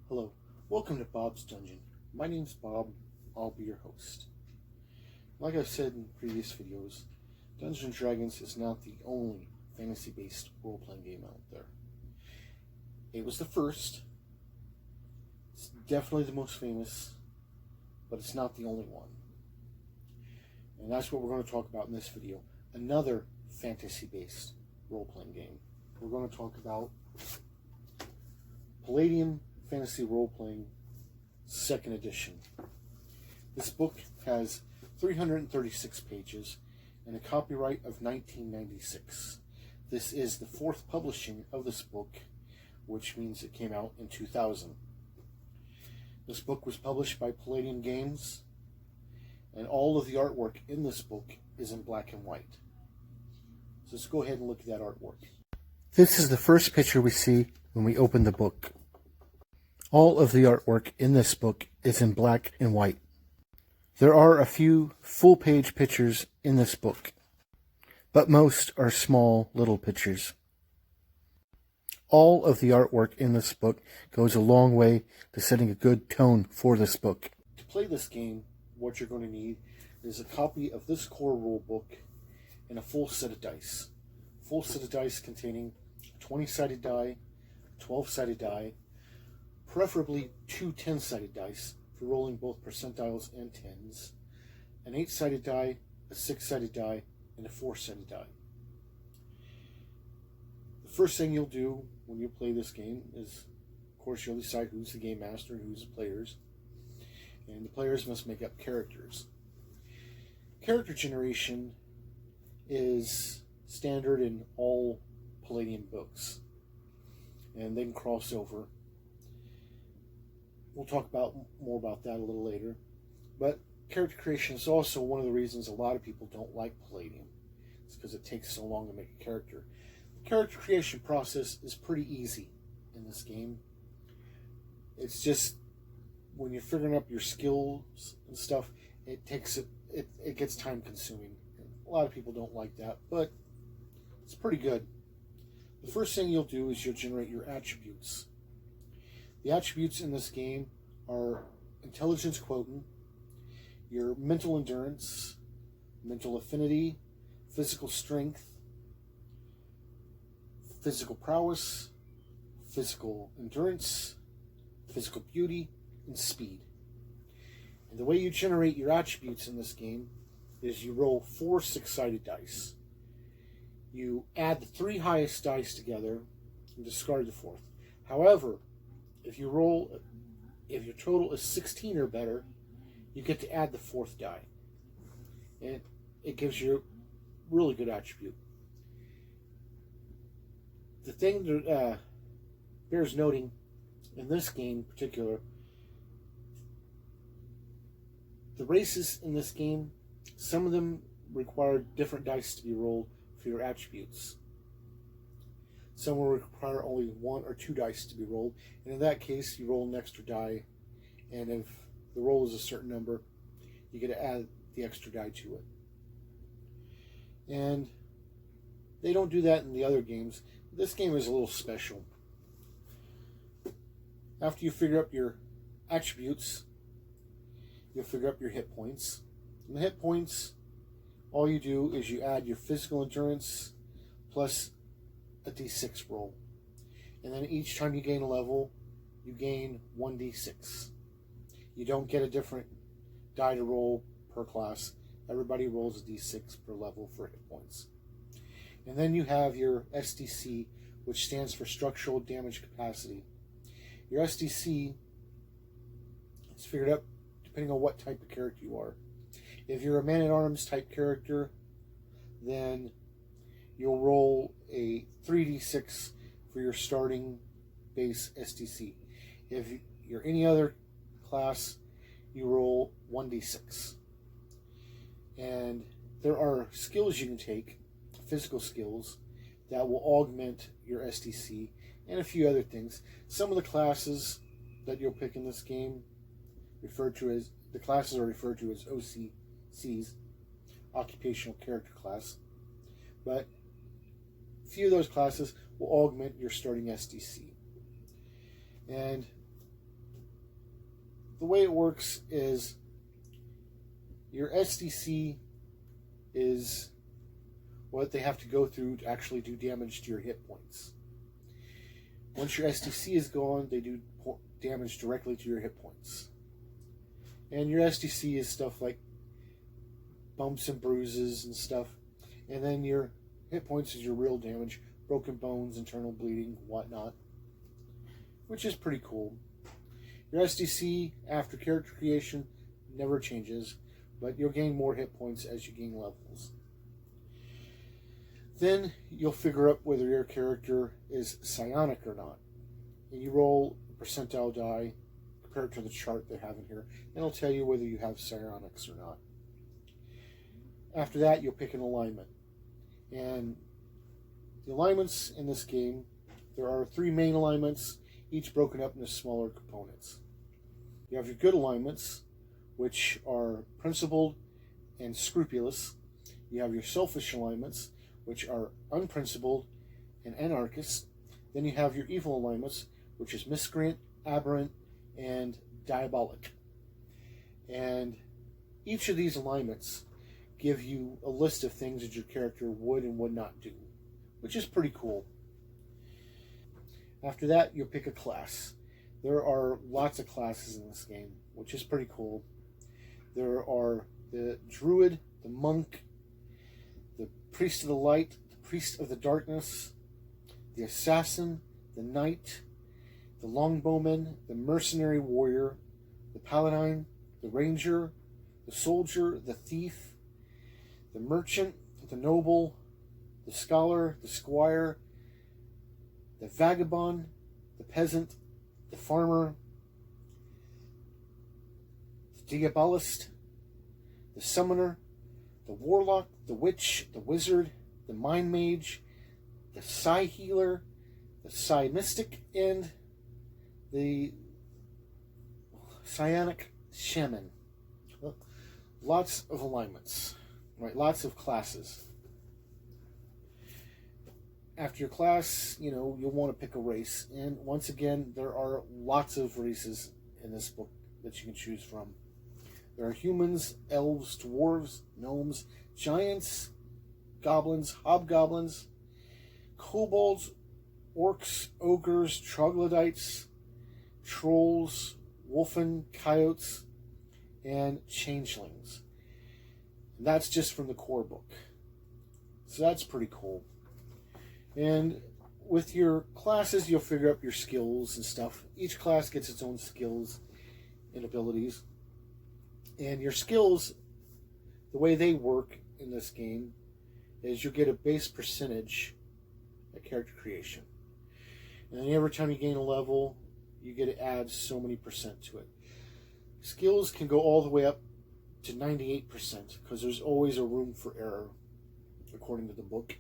Hello, welcome to Bob's Dungeon. My name's Bob, I'll be your host. Like I've said in previous videos, Dungeons & Dragons is not the only fantasy-based role-playing game out there. It was the first, it's definitely the most famous, but it's not the only one. And that's what we're going to talk about in this video, another fantasy-based role-playing game. We're going to talk about Palladium Fantasy Role-Playing 2nd Edition. This book has 336 pages and a copyright of 1996. This is the 4th publishing of this book, which means it came out in 2000. This book was published by Palladium Games, and all of the artwork in this book is in black and white. So let's go ahead and look at that artwork. This is the first picture we see when we open the book. All of the artwork in this book is in black and white. There are a few full-page pictures in this book, but most are small little pictures. All of the artwork in this book goes a long way to setting a good tone for this book. To play this game, what you're going to need is a copy of this core rule book and a full set of dice. Full set of dice containing a 20-sided die, 12-sided die, preferably 2 10-sided dice for rolling both percentiles and tens, an 8-sided die, a 6-sided die, and a 4-sided die. The first thing you'll do when you play this game is, of course, you'll decide who's the game master and who's the players, and the players must make up characters. Character generation is standard in all Palladium books, and they can cross over. We'll talk more about that a little later. But character creation is also one of the reasons a lot of people don't like Palladium. It's because it takes so long to make a character. The character creation process is pretty easy in this game. It's just when you're figuring up your skills and stuff, it gets time consuming. A lot of people don't like that, but it's pretty good. The first thing you'll do is you'll generate your attributes. The attributes in this game are intelligence quotient, your mental endurance, mental affinity, physical strength, physical prowess, physical endurance, physical beauty, and speed. And the way you generate your attributes in this game is you roll 4 6-sided dice. You add the 3 highest dice together and discard the 4th. However, if your total is 16 or better, you get to add the 4th die. And it gives you a really good attribute. The thing that bears noting in this game in particular, the races in this game, some of them require different dice to be rolled for your attributes. Some will require only 1 or 2 dice to be rolled, and in that case, you roll an extra die, and if the roll is a certain number, you get to add the extra die to it. And they don't do that in the other games. This game is a little special. After you figure out your attributes, you'll figure out your hit points. And the hit points, all you do is you add your physical endurance plus a d6 roll, and then each time you gain a level, you gain 1d6. You don't get a different die to roll per class. Everybody rolls a d6 per level for hit points. And then you have your SDC, which stands for Structural Damage Capacity. Your SDC is figured out depending on what type of character you are. If you're a man-at-arms type character, then you'll roll a 3d6 for your starting base SDC. If you're any other class, you roll 1d6. And there are skills you can take, physical skills, that will augment your SDC, and a few other things. Some of the classes that you'll pick in this game the classes are referred to as OCCs, Occupational Character Class. But a few of those classes will augment your starting SDC. And the way it works is your SDC is what they have to go through to actually do damage to your hit points. Once your SDC is gone, they do damage directly to your hit points. And your SDC is stuff like bumps and bruises and stuff. And then your hit points is your real damage, broken bones, internal bleeding, whatnot, which is pretty cool. Your SDC after character creation never changes, but you'll gain more hit points as you gain levels. Then you'll figure out whether your character is psionic or not. And you roll a percentile die, compare it to the chart they have in here, and it'll tell you whether you have psionics or not. After that, you'll pick an alignment. And the alignments in this game, there are 3 main alignments, each broken up into smaller components. You have your good alignments, which are principled and scrupulous. You have your selfish alignments, which are unprincipled and anarchist. Then you have your evil alignments, which is miscreant, aberrant, and diabolic. And each of these alignments give you a list of things that your character would and would not do, which is pretty cool. After that, you'll pick a class. There are lots of classes in this game, which is pretty cool. There are the druid, the monk, the priest of the light, the priest of the darkness, the assassin, the knight, the longbowman, the mercenary warrior, the paladin, the ranger, the soldier, the thief, the merchant, the noble, the scholar, the squire, the vagabond, the peasant, the farmer, the diabolist, the summoner, the warlock, the witch, the wizard, the mind mage, the psi healer, the psi mystic, and the psionic shaman. Lots of alignments, right? Lots of classes. After your class, you'll want to pick a race. And once again, there are lots of races in this book that you can choose from. There are humans, elves, dwarves, gnomes, giants, goblins, hobgoblins, kobolds, orcs, ogres, troglodytes, trolls, wolfen, coyotes, and changelings. And that's just from the core book. So that's pretty cool. And with your classes, you'll figure out your skills and stuff. Each class gets its own skills and abilities. And your skills, the way they work in this game, is you'll get a base percentage at character creation. And then every time you gain a level, you get to add so many percent to it. Skills can go all the way up to 98%, because there's always a room for error, according to the book.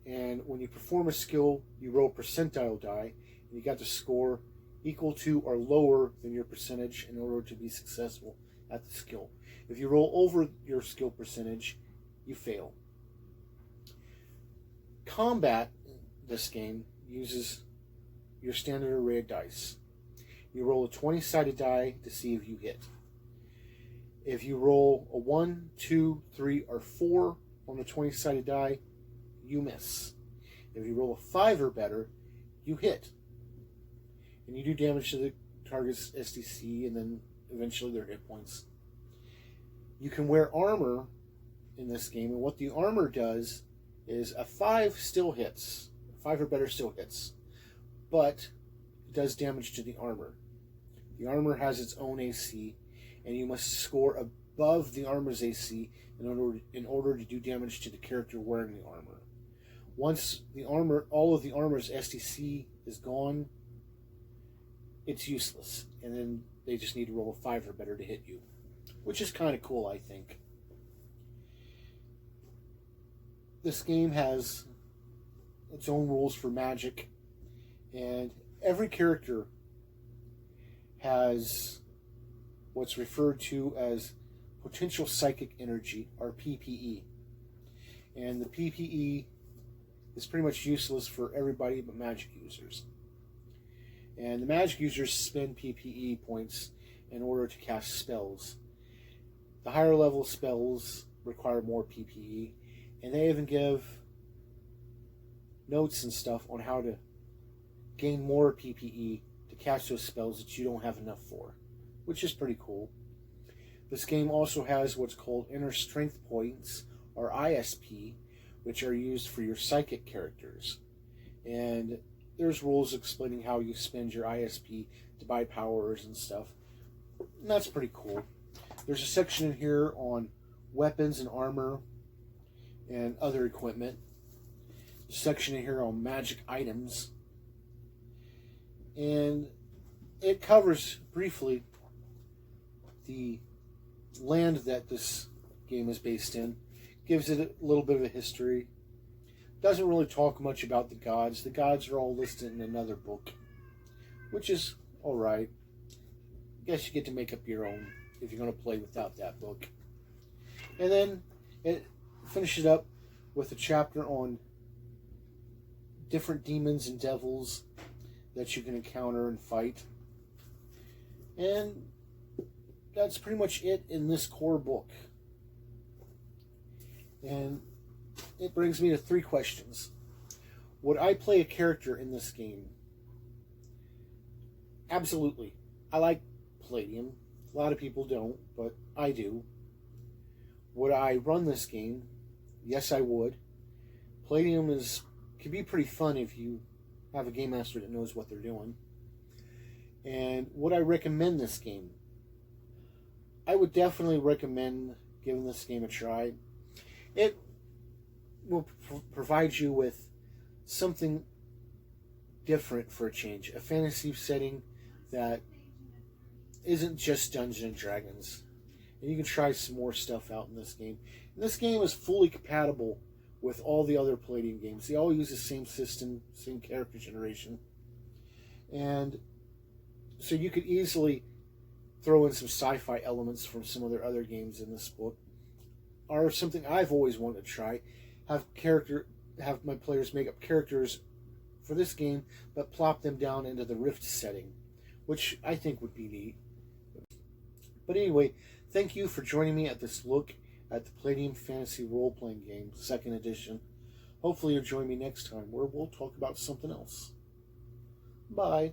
And when you perform a skill, you roll percentile die, and you got to score equal to or lower than your percentage in order to be successful at the skill. If you roll over your skill percentage, you fail. Combat, this game, uses your standard array of dice. You roll a 20-sided die to see if you hit. If you roll a 1, 2, 3, or 4 on the 20-sided die, you miss. If you roll a 5 or better, you hit. And you do damage to the target's SDC and then eventually their hit points. You can wear armor in this game, and what the armor does is a 5 still hits. 5 or better still hits. But it does damage to the armor. The armor has its own AC, and you must score above the armor's AC in order to do damage to the character wearing the armor. Once all of the armor's SDC is gone, it's useless, and then they just need to roll a 5 or better to hit you, which is kind of cool, I think. This game has its own rules for magic, and every character has what's referred to as potential psychic energy, or PPE. And the PPE is pretty much useless for everybody but magic users. And the magic users spend PPE points in order to cast spells. The higher level spells require more PPE, and they even give notes and stuff on how to gain more PPE to cast those spells that you don't have enough for, which is pretty cool. This game also has what's called inner strength points, or ISP, which are used for your psychic characters. And there's rules explaining how you spend your ISP to buy powers and stuff. And that's pretty cool. There's a section in here on weapons and armor and other equipment. There's a section in here on magic items. And it covers briefly the land that this game is based in. Gives it a little bit of a history. Doesn't really talk much about the gods. The gods are all listed in another book, which is alright. I guess you get to make up your own if you're going to play without that book. And then it finishes up with a chapter on different demons and devils that you can encounter and fight. And that's pretty much it in this core book. And it brings me to 3 questions. Would I play a character in this game? Absolutely. I like Palladium. A lot of people don't, but I do. Would I run this game? Yes, I would. Palladium can be pretty fun if you have a game master that knows what they're doing. And would I recommend this game? I would definitely recommend giving this game a try. It will provide you with something different for a change. A fantasy setting that isn't just Dungeons and Dragons. And you can try some more stuff out in this game. And this game is fully compatible with all the other Palladium games. They all use the same system, same character generation. And so you could easily throw in some sci-fi elements from some of their other games in this book. Or something I've always wanted to try. Have my players make up characters for this game, but plop them down into the Rift setting, which I think would be neat. But anyway, thank you for joining me at this look at the Palladium Fantasy Role-Playing Game, 2nd edition. Hopefully you'll join me next time, where we'll talk about something else. Bye.